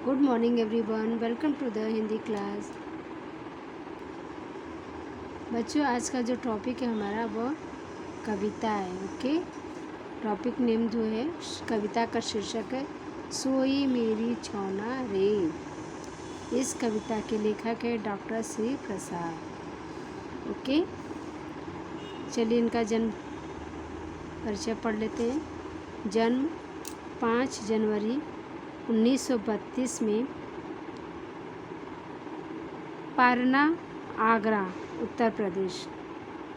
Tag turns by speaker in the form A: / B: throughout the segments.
A: Good morning everyone, welcome to the Hindi class. बच्चों, आज का जो टॉपिक है हमारा वो कविता है। ओके, टॉपिक नेम जो है कविता का शीर्षक है सोई मेरी छौना रे। इस कविता के लेखक है डॉक्टर श्री प्रसाद। ओके, चलिए इनका जन्म परिचय पढ़ लेते हैं। जन्म 5 जनवरी 1932 में पारना, आगरा, उत्तर प्रदेश।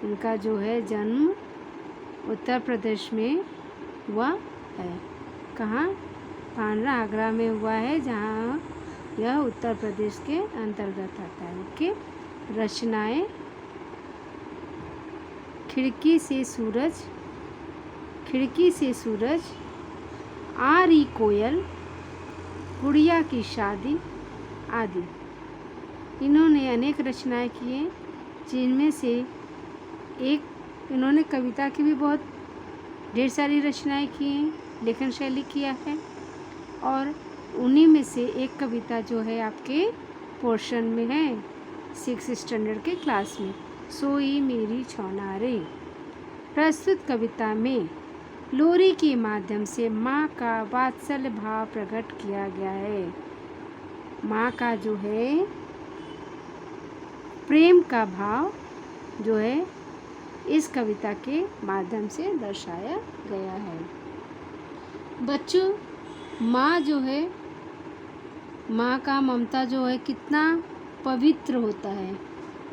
A: इनका जो है जन्म उत्तर प्रदेश में हुआ है। कहाँ? पारना, आगरा में हुआ है, जहाँ यह उत्तर प्रदेश के अंतर्गत आता है। ओके, रचनाएं खिड़की से सूरज, आ रही कोयल, गुड़िया की शादी आदि। इन्होंने अनेक रचनाएं की हैं, जिनमें से एक इन्होंने कविता की भी बहुत ढेर सारी रचनाएं की हैं, लेखन शैली किया है। और उन्हीं में से एक कविता जो है आपके पोर्शन में है 6th स्टैंडर्ड के क्लास में, सोई मेरी छौना रे। प्रस्तुत कविता में लोरी के माध्यम से माँ का वात्सल्य भाव प्रकट किया गया है। माँ का जो है प्रेम का भाव जो है इस कविता के माध्यम से दर्शाया गया है। बच्चों, माँ जो है, माँ का ममता जो है कितना पवित्र होता है।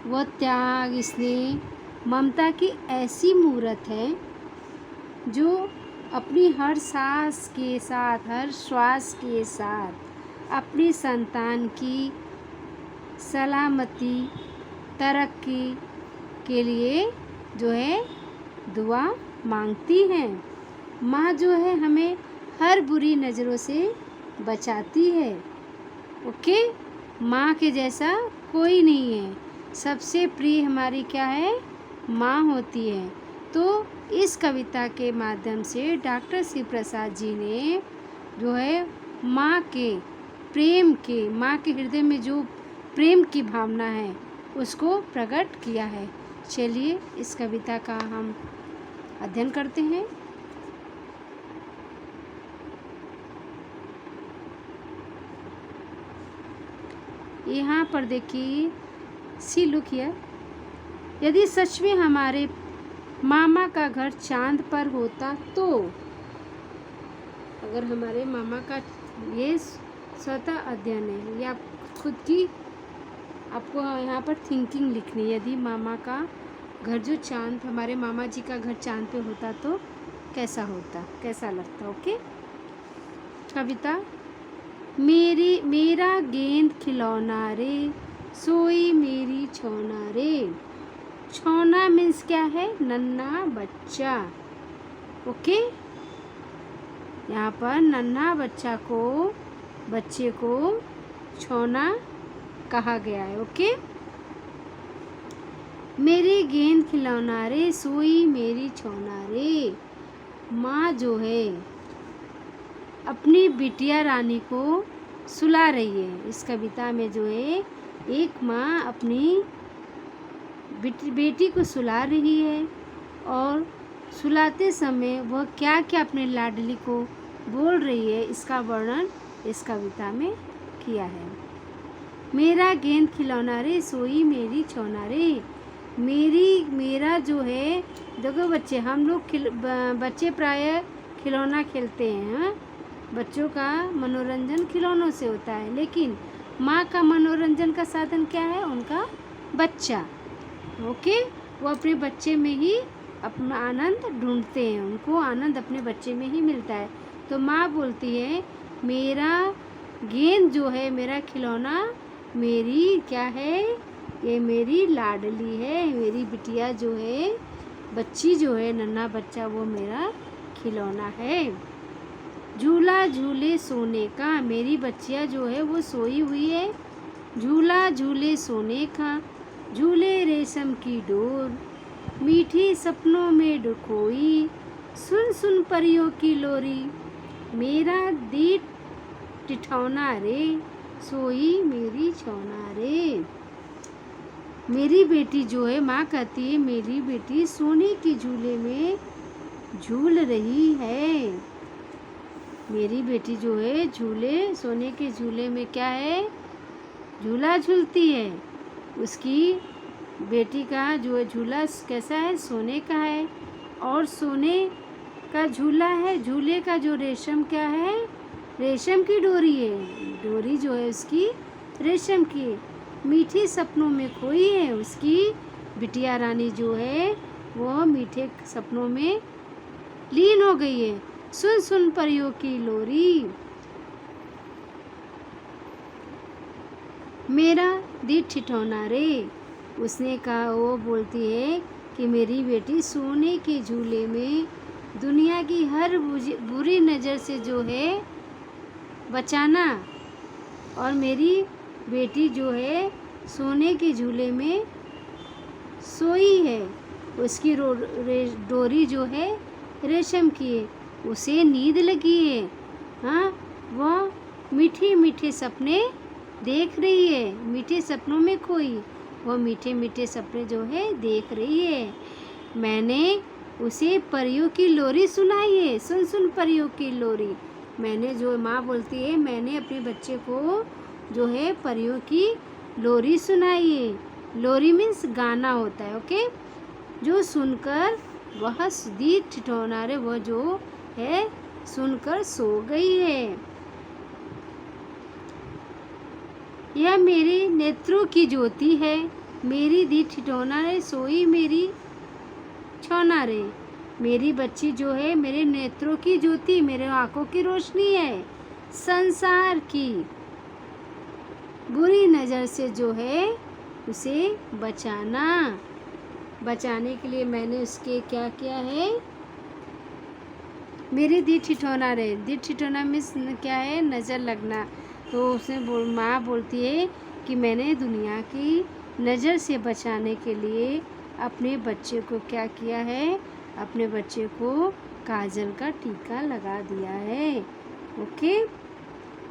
A: वह त्याग, स्नेह, ममता की ऐसी मूर्त है जो अपनी हर सांस के साथ, हर श्वास के साथ अपनी संतान की सलामती, तरक्की के लिए जो है दुआ मांगती है। माँ जो है हमें हर बुरी नज़रों से बचाती है। ओके, माँ के जैसा कोई नहीं है। सबसे प्रिय हमारी क्या है? माँ होती है। तो इस कविता के माध्यम से डॉक्टर श्री प्रसाद जी ने जो है माँ के माँ के हृदय में जो प्रेम की भावना है उसको प्रकट किया है। चलिए इस कविता का हम अध्ययन करते हैं। यहाँ पर देखिए, सी लुक हियर। यदि सच में हमारे मामा का घर चांद पर होता तो, अगर हमारे मामा का, ये स्वतः अध्ययन है, ये आप खुद की, आपको यहाँ पर थिंकिंग लिखनी है। यदि मामा का घर जो चांद, हमारे मामा जी का घर चांद पे होता तो कैसा होता, कैसा लगता। ओके, कविता। मेरा गेंद खिलौना रे, सोई मेरी छौना रे। छौना मीन्स क्या है? नन्हा बच्चा। ओके, यहाँ पर नन्हा बच्चे को छौना कहा गया है। ओके, मेरी गेंद खिलौना रे, सोई मेरी छौना रे। माँ जो है अपनी बिटिया रानी को सुला रही है। इस कविता में जो है एक माँ अपनी बेटी को सुला रही है, और सुलाते समय वह क्या क्या अपने लाडली को बोल रही है, इसका वर्णन इस कविता में किया है। मेरा गेंद खिलौना रे, सोई मेरी छौना रे। मेरा जो है, देखो बच्चे, हम लोग बच्चे प्राय खिलौना खेलते हैं। बच्चों का मनोरंजन खिलौनों से होता है, लेकिन माँ का मनोरंजन का साधन क्या है? उनका बच्चा। ओके, वो अपने बच्चे में ही अपना आनंद ढूंढते हैं, उनको आनंद अपने बच्चे में ही मिलता है। तो माँ बोलती है मेरा गेंद जो है, मेरा खिलौना, मेरी क्या है? ये मेरी लाडली है, मेरी बिटिया जो है, बच्ची जो है, नन्हा बच्चा, वो मेरा खिलौना है। झूला झूले सोने का, मेरी बच्चिया जो है वो सोई हुई है। झूला झूले सोने का, झूले रेशम की डोर, मीठी सपनों में डुकोई, सुन सुन परियों की लोरी। मेरा टिठौना रे, सोई मेरी छौना रे। मेरी बेटी जो है, माँ कहती है मेरी बेटी सोने के झूले में झूल रही है। मेरी बेटी जो है सोने के झूले में क्या है, झूला झूलती है। उसकी बेटी का जो है झूला कैसा है, सोने का है, और सोने का झूला है। झूले का जो रेशम क्या है, रेशम की डोरी है। डोरी जो है उसकी रेशम की। मीठे सपनों में खोई है उसकी बिटिया रानी जो है, वो मीठे सपनों में लीन हो गई है। सुन सुन परियों की लोरी, मेरा दी ठिठौना रे। उसने कहा, वो बोलती है कि मेरी बेटी सोने के झूले में दुनिया की हर बुरी नज़र से जो है बचाना, और मेरी बेटी जो है सोने के झूले में सोई है। उसकी डोरी जो है रेशम की है, उसे नींद लगी है। हाँ, वह मीठे मीठे सपने देख रही है। मीठे सपनों में खोई, वह मीठे मीठे सपने जो है देख रही है। मैंने उसे परियों की लोरी सुनाई है। सुन सुन परियों की लोरी। मैंने जो माँ बोलती है, मैंने अपने बच्चे को जो है परियों की लोरी सुनाई है। लोरी मीन्स गाना होता है, ओके। जो सुनकर वह दी ठिठौना रे, वह जो है सुनकर सो गई है। यह मेरे नेत्रों की ज्योति है, मेरी दी ठिठौना रे, सोई मेरी छौना रे। मेरी बच्ची जो है मेरे नेत्रों की ज्योति, मेरे आंखों की रोशनी है। संसार की बुरी नज़र से जो है उसे बचाने के लिए मैंने उसके क्या किया है, मेरी दी ठिठौना रे। दी ठिठौना मीन्स क्या है, नज़र लगना। तो उसने माँ बोलती है कि मैंने दुनिया की नज़र से बचाने के लिए अपने बच्चे को क्या किया है, अपने बच्चे को काजल का टीका लगा दिया है, ओके।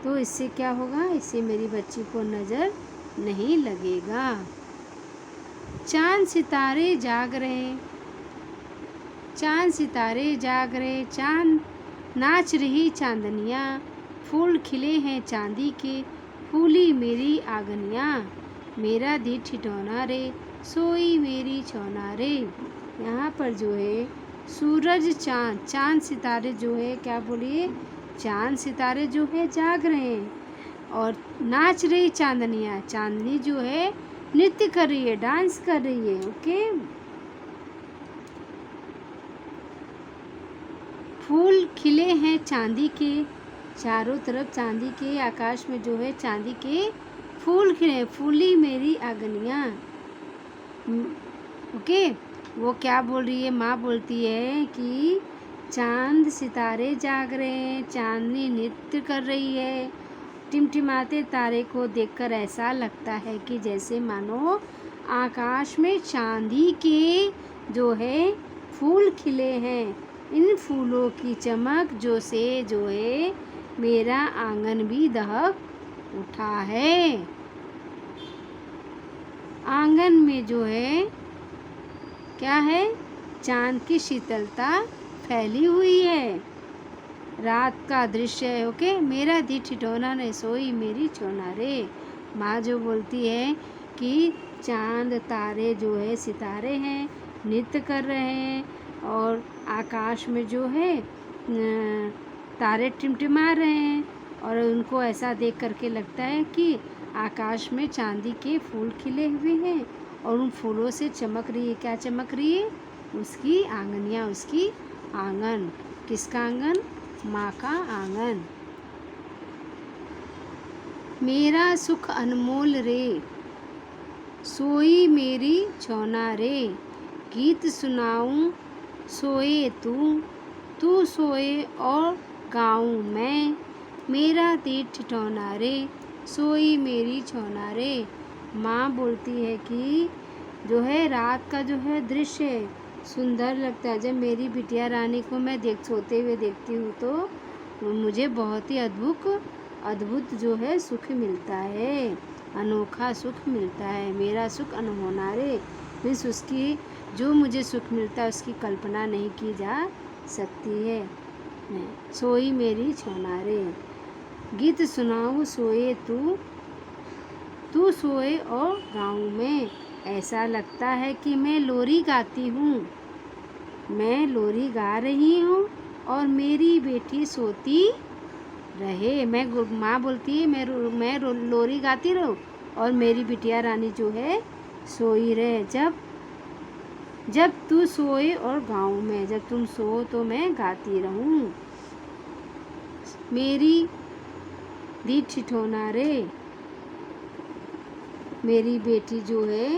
A: तो इससे क्या होगा, इससे मेरी बच्ची को नज़र नहीं लगेगा। चांद सितारे जाग रहे, चांद सितारे जाग रहे, चांद नाच रही चांदनियाँ, फूल खिले हैं चांदी के, फूली मेरी आंगनियाँ। मेरा दी ठिठौना रे, सोई मेरी छौना रे। यहाँ पर जो है सूरज चांद सितारे जो है, क्या बोलिए, चांद सितारे जो है जाग रहे हैं, और नाच रही चांदनियाँ, चांदनी जो है नृत्य कर रही है, डांस कर रही है, ओके। फूल खिले हैं चांदी के, चारों तरफ चांदी के, आकाश में जो है चांदी के फूल खिले, फूली मेरी आंगनियाँ, ओके। वो क्या बोल रही है, माँ बोलती है कि चांद सितारे जाग रहे हैं, चांदनी नृत्य कर रही है। टिमटिमाते तारे को देखकर ऐसा लगता है कि जैसे मानो आकाश में चांदी के जो है फूल खिले हैं। इन फूलों की चमक जो है मेरा आंगन भी दहक उठा है। आंगन में जो है क्या है, चांद की शीतलता फैली हुई है। रात का दृश्य है, ओके। मेरा दी ठिठौना ने, सोई मेरी छौना रे। माँ जो बोलती है कि चांद तारे जो है सितारे हैं, नृत्य कर रहे हैं, और आकाश में जो है तारे टिमटिमा रहे हैं, और उनको ऐसा देख करके लगता है कि आकाश में चांदी के फूल खिले हुए हैं, और उन फूलों से चमक रही है, क्या चमक रही है, उसकी आंगनियाँ, उसकी आंगन। किसका आंगन, माँ का आंगन। मेरा सुख अनमोल रे, सोई मेरी छौना रे। गीत सुनाऊं सोए तू सोए और गाऊं मैं। मेरा दी ठिठौना रे, सोई मेरी छौना रे। माँ बोलती है कि जो है रात का जो है दृश्य सुंदर लगता है। जब मेरी बिटिया रानी को मैं सोते हुए देखती हूँ तो मुझे बहुत ही अद्भुत अद्भुत जो है सुख मिलता है, अनोखा सुख मिलता है। मेरा सुख अनहोना रे, मीन्स उसकी जो मुझे सुख मिलता है उसकी कल्पना नहीं की जा सकती है। सोई मेरी छोना रे, गीत सुनाऊँ सोए तू, तू सोए और गाऊँ मैं, ऐसा लगता है कि मैं लोरी गाती हूँ। मैं लोरी गा रही हूँ और मेरी बेटी सोती रहे। माँ बोलती है मैं लोरी गाती रहूँ और मेरी बिटिया रानी जो है सोई रहे। जब तू सोए और गाऊँ मैं, जब तुम सो तो मैं गाती रहूँ। मेरी दी ठिठोना रे, मेरी बेटी जो है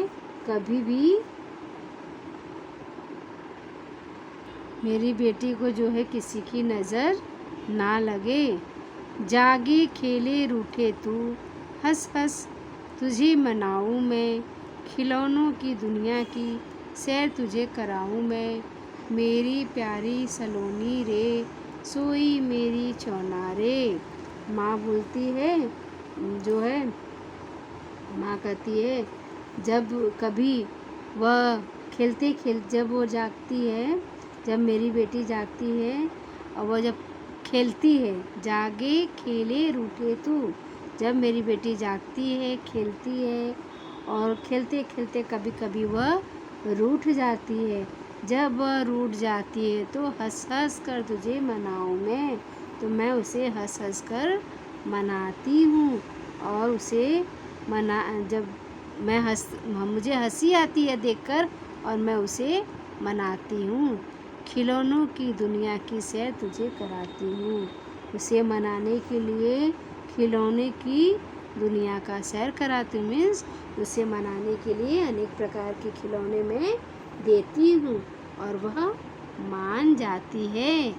A: कभी भी, मेरी बेटी को जो है किसी की नज़र ना लगे। जागे खेले रूठे तू, हंस हंस तुझे मनाऊँ मैं, खिलौनों की दुनिया की सैर तुझे कराऊँ मैं। मेरी प्यारी सलोनी रे, सोई मेरी चौना रे। माँ बोलती है जो है, माँ कहती है जब कभी वह जब वो जागती है, जब मेरी बेटी जागती है और वह जब खेलती है, जागे खेले रूठे तू, जब मेरी बेटी जागती है, खेलती है और खेलते खेलते कभी कभी वह रूठ जाती है। जब वह रूठ जाती है तो हंस हंस कर तुझे मनाऊँ मैं, तो मैं उसे हंस हंस कर मनाती हूँ। और उसे जब मुझे हंसी आती है देखकर और मैं उसे मनाती हूँ। खिलौनों की दुनिया की सैर तुझे कराती हूँ। उसे मनाने के लिए खिलौने की दुनिया का सैर कराती हूँ, मीन्स उसे मनाने के लिए अनेक प्रकार के खिलौने मैं देती हूँ और वह मान जाती है।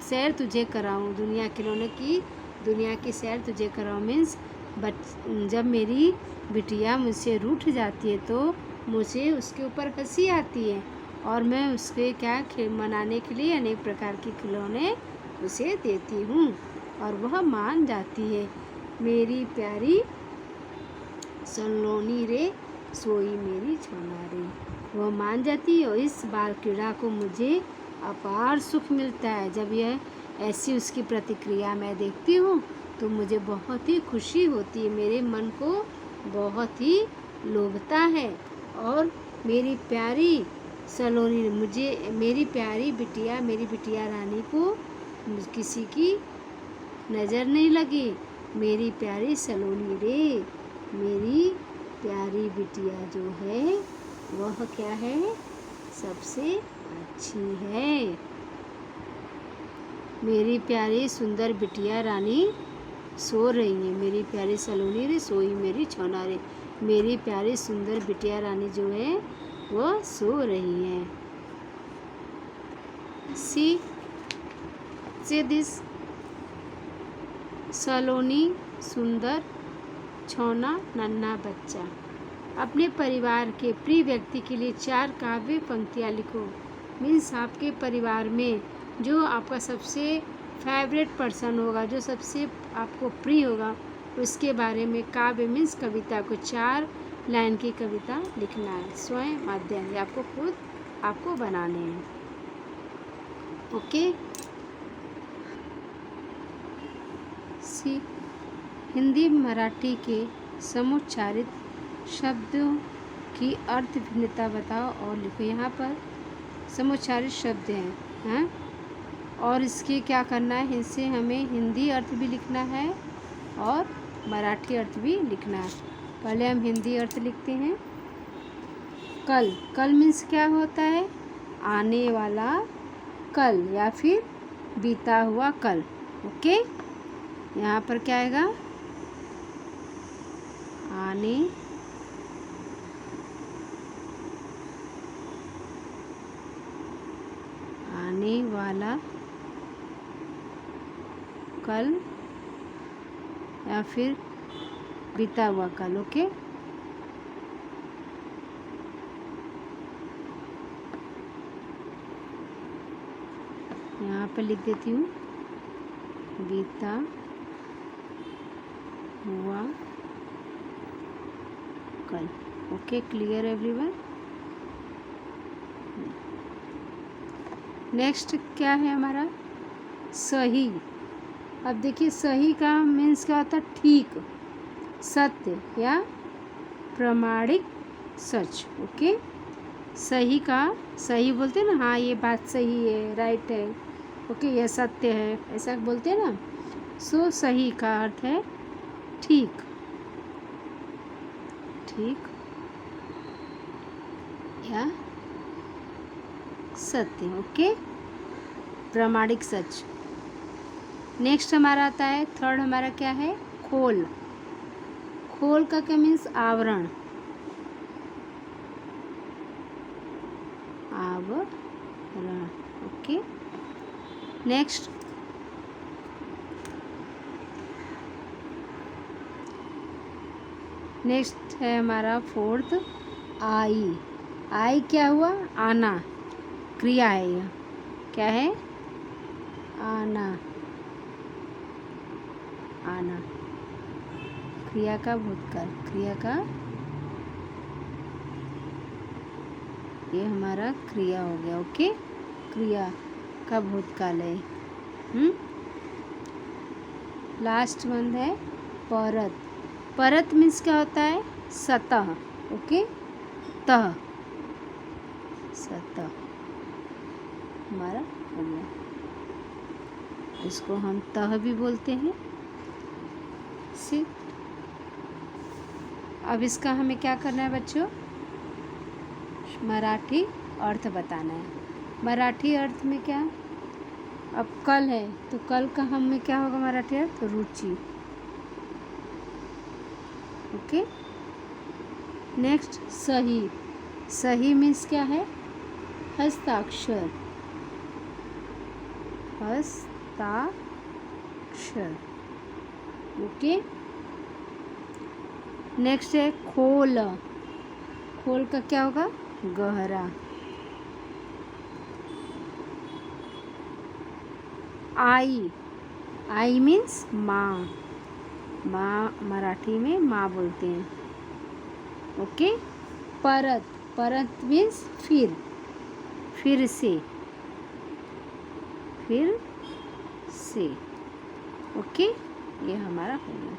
A: सैर तुझे कराऊँ, दुनिया की सैर तुझे कराऊँ मीन्स जब मेरी बिटिया मुझसे रूठ जाती है तो मुझे उसके ऊपर हंसी आती है और मैं उसके मनाने के लिए अनेक प्रकार के खिलौने उसे देती हूँ और वह मान जाती है। मेरी प्यारी सलोनी रे, सोई मेरी छोना रे, वह मान जाती है और इस बाल क्रीड़ा को मुझे अपार सुख मिलता है। जब यह ऐसी उसकी प्रतिक्रिया मैं देखती हूँ तो मुझे बहुत ही खुशी होती है, मेरे मन को बहुत ही लोभता है। और मेरी प्यारी सलोनी मेरी बिटिया रानी को किसी की नज़र नहीं लगी। मेरी प्यारी सलोनी रे, मेरी प्यारी बिटिया जो है वह क्या है, सबसे अच्छी है। मेरी प्यारी सुंदर बिटिया रानी सो रही है। मेरी प्यारी सलोनी रे, सोई मेरी छोना रे, मेरी प्यारी सुंदर बिटिया रानी जो है वह सो रही है। से दिस सलोनी सुंदर छोना नन्हा बच्चा। अपने परिवार के प्रिय व्यक्ति के लिए 4 काव्य पंक्तियाँ लिखो। मीन्स आपके परिवार में जो आपका सबसे फेवरेट पर्सन होगा, जो सबसे आपको प्रिय होगा, उसके बारे में काव्य मीन्स कविता को 4 लाइन की कविता लिखना है। स्वयं माध्यम आपको खुद आपको बनाने हैं। ओके। हिंदी मराठी के समुच्चारित शब्दों की अर्थ भिन्नता बताओ और लिखो। यहाँ पर समुच्चारित शब्द हैं और इसके क्या करना है, इससे हमें हिंदी अर्थ भी लिखना है और मराठी अर्थ भी लिखना है। पहले हम हिंदी अर्थ लिखते हैं। कल मीन्स क्या होता है, आने वाला कल या फिर बीता हुआ कल। ओके, यहाँ पर क्या आएगा, आने वाला कल या फिर बीता हुआ कल। ओके, यहाँ पर लिख देती हूँ बीता हुआ कल। Okay, clear everyone. नेक्स्ट क्या है हमारा? सही। अब देखिए, सही का मीन्स क्या होता है? ठीक, सत्य या प्रामाणिक, सच। ओके, सही का सही बोलते हैं ना, हाँ ये बात सही है, राइट है, ओके, यह सत्य है, ऐसा बोलते हैं ना। सो सही का अर्थ है ठीक, ठीक या सत्य। ओके, प्रामाणिक, सच। नेक्स्ट हमारा आता है, थर्ड हमारा क्या है? खोल। खोल का क्या मीन्स? आवरण, आवरण। ओके, नेक्स्ट है हमारा फोर्थ, आई। आई क्या हुआ? आना, क्रिया है यह। क्या है? आना, आना, क्रिया का भूतकाल, क्रिया का, ये हमारा क्रिया हो गया। ओके, क्रिया का भूतकाल है। लास्ट वन है परत। परत मीन्स क्या होता है? सतह। ओके, तह, सतह हमारा हो गया। इसको हम तह भी बोलते हैं। अब इसका हमें क्या करना है बच्चों? मराठी अर्थ बताना है। मराठी अर्थ में क्या? अब कल है तो कल का हम में क्या होगा मराठी अर्थ? रुचि। ओके, नेक्स्ट सही। सही मीन्स क्या है? हस्ताक्षर, हस्ताक्षर। ओके, नेक्स्ट है खोल। खोल का क्या होगा? गहरा। आई। आई मीन्स माँ। माँ मराठी में माँ बोलते हैं। ओके, परत। परत मीन्स फिर, फिर से, फिर से। ओके, ये हमारा हो गया।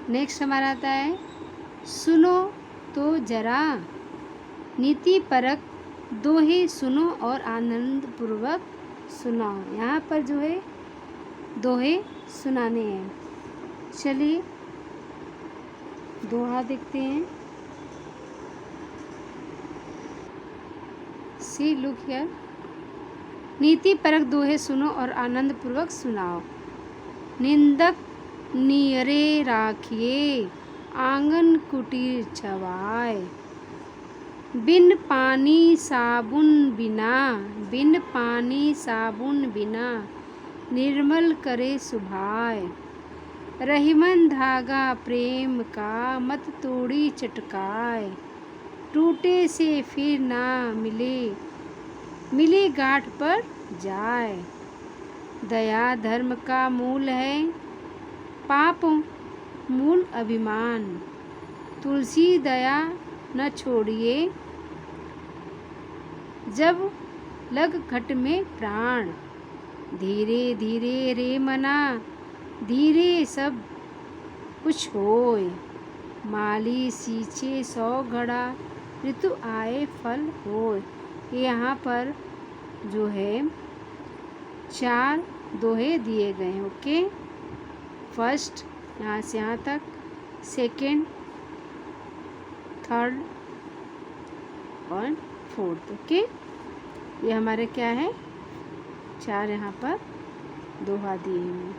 A: नेक्स्ट हमारा आता है, सुनो तो जरा। नीति परक दोहे सुनो और आनंद पूर्वक सुनाओ। यहाँ पर जो है दोहे सुनाने हैं। चलिए दोहा देखते हैं। See look here. नीति परक दोहे सुनो और आनंद पूर्वक सुनाओ। निंदक नियरे राखिए, आंगन कुटीर छवाए। बिन पानी साबुन बिना, बिन पानी साबुन बिना, निर्मल करे सुभाए। रहीमन धागा प्रेम का, मत तोड़ी चटकाए। टूटे से फिर ना मिले, मिली गांठ पर जाए। दया धर्म का मूल है, पाप मूल अभिमान। तुलसी दया न छोड़िए, जब लग घट में प्राण। धीरे धीरे रे मना, धीरे सब कुछ होय। माली सींचे 100 घड़ा, ऋतु आए फल होय। यहाँ पर जो है 4 दोहे दिए गए हैं। ओके, फर्स्ट यहाँ से यहाँ तक, सेकेंड, थर्ड और फोर्थ। ओके, ये हमारे क्या है? 4 यहाँ पर दोहा दिए हैं।